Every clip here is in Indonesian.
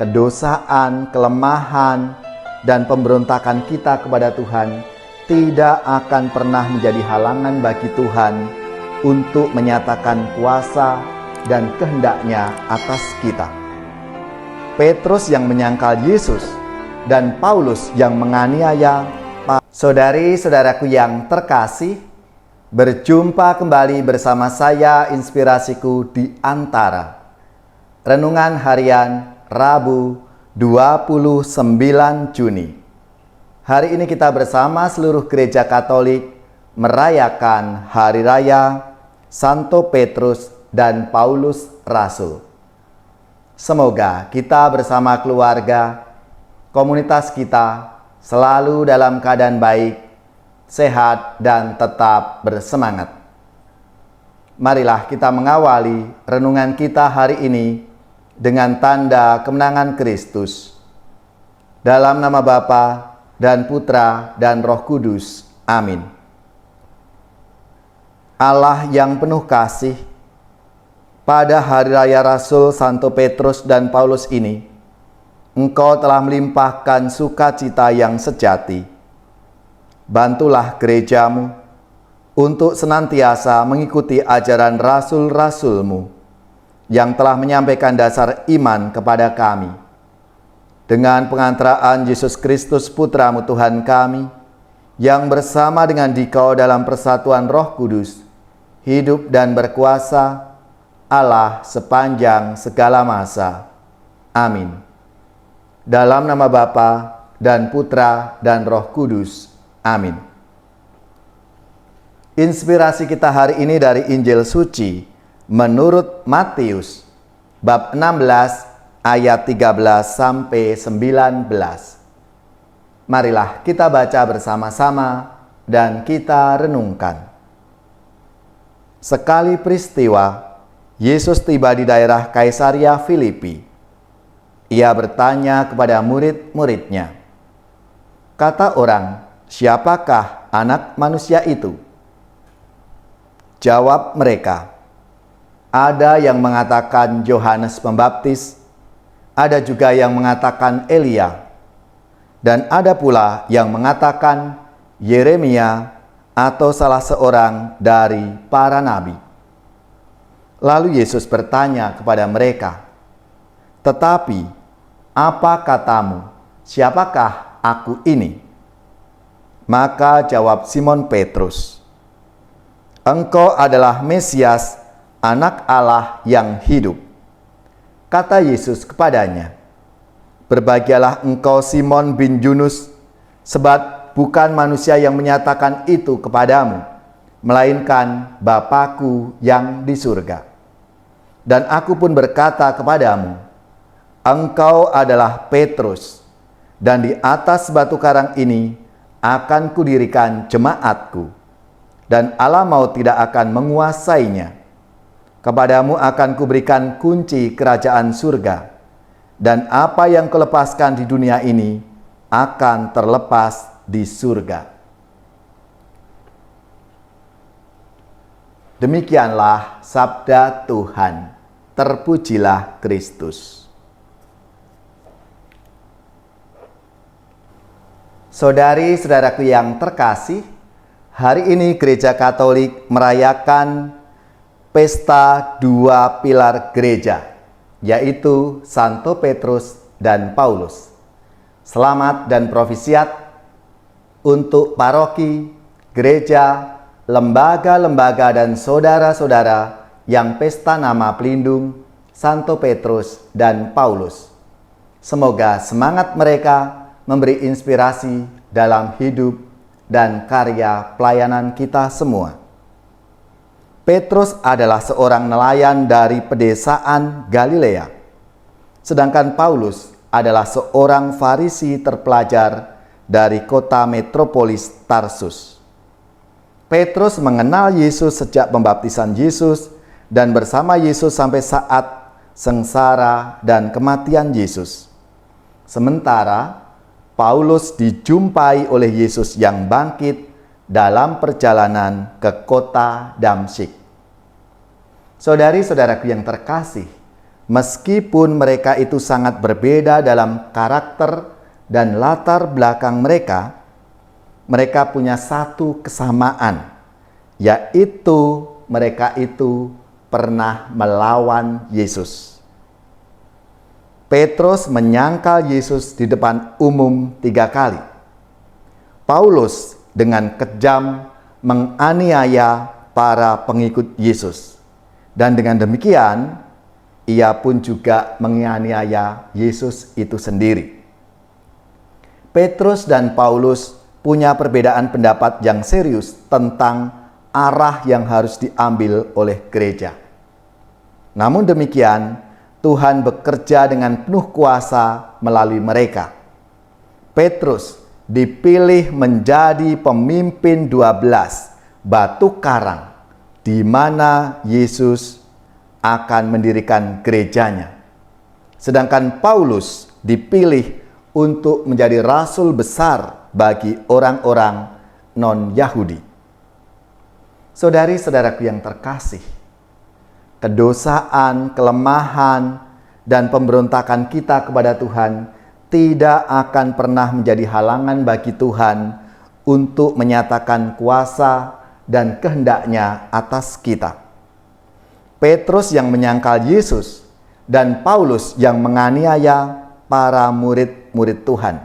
kedosaan, kelemahan, dan pemberontakan kita kepada Tuhan tidak akan pernah menjadi halangan bagi Tuhan untuk menyatakan kuasa dan kehendaknya atas kita. Petrus yang menyangkal Yesus dan Paulus yang menganiaya. Saudari-saudaraku yang terkasih, berjumpa kembali bersama saya Inspirasiku di Antara. Renungan harian Rabu 29 Juni. Hari ini kita bersama seluruh gereja Katolik merayakan Hari Raya Santo Petrus dan Paulus Rasul. Semoga kita bersama keluarga, komunitas kita selalu dalam keadaan baik, sehat, dan tetap bersemangat. Marilah kita mengawali renungan kita hari ini dengan tanda kemenangan Kristus. Dalam nama Bapa dan Putra dan Roh Kudus. Amin. Allah yang penuh kasih, pada Hari Raya Rasul Santo Petrus dan Paulus ini, Engkau telah melimpahkan sukacita yang sejati. Bantulah gerejamu untuk senantiasa mengikuti ajaran rasul-rasul-Mu yang telah menyampaikan dasar iman kepada kami. Dengan pengantaraan Yesus Kristus Putra-Mu Tuhan kami, yang bersama dengan Dikau dalam persatuan Roh Kudus, hidup dan berkuasa Allah sepanjang segala masa. Amin. Dalam nama Bapa dan Putra dan Roh Kudus. Amin. Inspirasi kita hari ini dari Injil Suci menurut Matius, bab 16 ayat 13 sampai 19. Marilah kita baca bersama-sama dan kita renungkan. Sekali peristiwa, Yesus tiba di daerah Kaisaria Filipi. Ia bertanya kepada murid-muridnya, "Kata orang, siapakah Anak Manusia itu?" Jawab mereka, "Ada yang mengatakan Yohanes Pembaptis, ada juga yang mengatakan Elia, dan ada pula yang mengatakan Yeremia atau salah seorang dari para nabi." Lalu Yesus bertanya kepada mereka, "Tetapi apa katamu, siapakah aku ini?" Maka jawab Simon Petrus, "Engkau adalah Mesias, Anak Allah yang hidup." Kata Yesus kepadanya, "Berbahagialah engkau Simon bin Yunus, sebab bukan manusia yang menyatakan itu kepadamu, melainkan Bapa-Ku yang di surga. Dan aku pun berkata kepadamu, engkau adalah Petrus, dan di atas batu karang ini akan kudirikan jemaatku, dan alam maut tidak akan menguasainya. Kepadamu akan kuberikan kunci kerajaan surga, dan apa yang kulepaskan di dunia ini akan terlepas di surga." Demikianlah sabda Tuhan. Terpujilah Kristus. Saudari-saudaraku yang terkasih, hari ini Gereja Katolik merayakan pesta dua pilar gereja, yaitu Santo Petrus dan Paulus. Selamat dan profisiat untuk paroki, gereja, lembaga-lembaga dan saudara-saudara yang pesta nama pelindung Santo Petrus dan Paulus. Semoga semangat mereka memberi inspirasi dalam hidup dan karya pelayanan kita semua. Petrus adalah seorang nelayan dari pedesaan Galilea, sedangkan Paulus adalah seorang Farisi terpelajar dari kota metropolis Tarsus. Petrus mengenal Yesus sejak pembaptisan Yesus dan bersama Yesus sampai saat sengsara dan kematian Yesus. Sementara Paulus dijumpai oleh Yesus yang bangkit dalam perjalanan ke kota Damsyik. Saudari-saudaraku yang terkasih, meskipun mereka itu sangat berbeda dalam karakter dan latar belakang mereka, mereka punya satu kesamaan, yaitu mereka itu pernah melawan Yesus. Petrus menyangkal Yesus di depan umum 3 kali. Paulus dengan kejam menganiaya para pengikut Yesus. Dan dengan demikian, ia pun juga menganiaya Yesus itu sendiri. Petrus dan Paulus punya perbedaan pendapat yang serius tentang arah yang harus diambil oleh gereja. Namun demikian, Tuhan bekerja dengan penuh kuasa melalui mereka. Petrus dipilih menjadi pemimpin 12 batu karang, di mana Yesus akan mendirikan gerejanya. Sedangkan Paulus dipilih untuk menjadi rasul besar bagi orang-orang non-Yahudi. Saudari-saudaraku yang terkasih, kedosaan, kelemahan, dan pemberontakan kita kepada Tuhan tidak akan pernah menjadi halangan bagi Tuhan untuk menyatakan kuasa dan kehendaknya atas kita. Petrus yang menyangkal Yesus dan Paulus yang menganiaya para murid-murid Tuhan.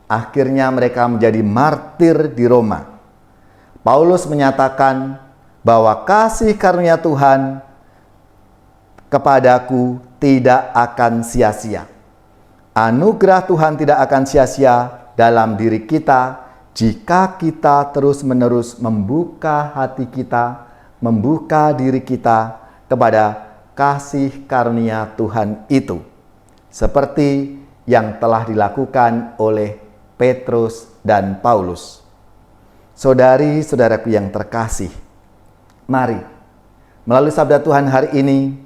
Akhirnya mereka menjadi martir di Roma. Paulus menyatakan bahwa kasih karunia Tuhan kepadaku tidak akan sia-sia. Anugerah Tuhan tidak akan sia-sia dalam diri kita jika kita terus-menerus membuka hati kita, membuka diri kita kepada kasih karunia Tuhan itu. Seperti yang telah dilakukan oleh Petrus dan Paulus. Saudari-saudaraku yang terkasih, mari melalui sabda Tuhan hari ini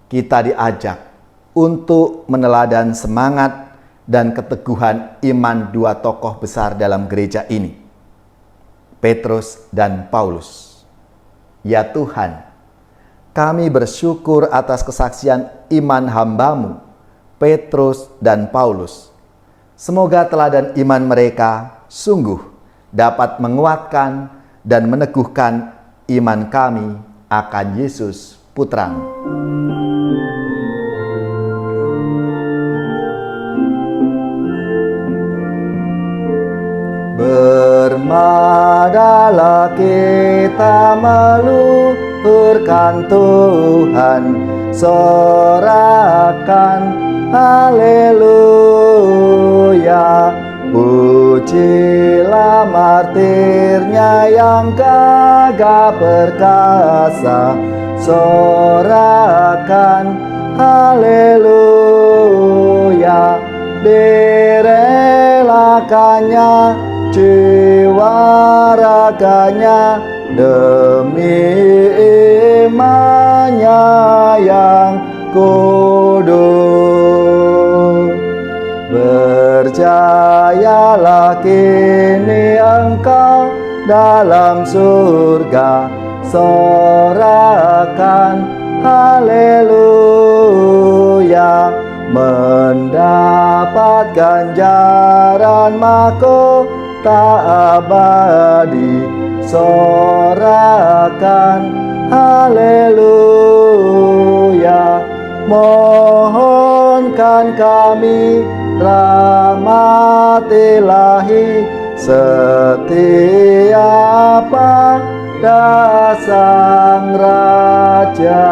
kita diajak untuk meneladan semangat dan keteguhan iman 2 tokoh besar dalam gereja ini, Petrus dan Paulus. Ya Tuhan, kami bersyukur atas kesaksian iman hamba-Mu, Petrus dan Paulus. Semoga teladan iman mereka sungguh dapat menguatkan dan meneguhkan iman kami akan Yesus Putra-Mu. Bermadalah kita meluhurkan Tuhan, sorakan haleluya. Pujilah martirnya yang gagah perkasa, sorakan haleluya. Direlakannya jiwa raganya demi imannya yang kudus. Berjayalah kini engkau dalam surga, sorakan haleluya. Mendapat ganjaran mahkota abadi, sorakan haleluya. Mohonkan kami rahmat ilahi setia pada Sang Raja.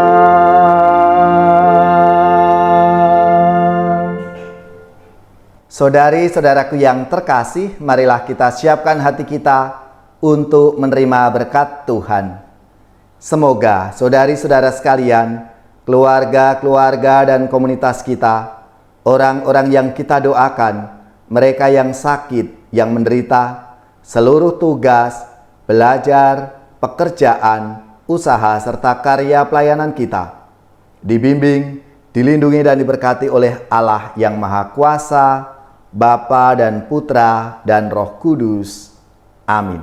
Saudari-saudaraku yang terkasih, marilah kita siapkan hati kita untuk menerima berkat Tuhan. Semoga saudari-saudara sekalian, keluarga-keluarga dan komunitas kita, orang-orang yang kita doakan, mereka yang sakit, yang menderita, seluruh tugas, belajar, pekerjaan, usaha, serta karya pelayanan kita, dibimbing, dilindungi dan diberkati oleh Allah yang Maha Kuasa, Bapa dan Putra dan Roh Kudus. Amin.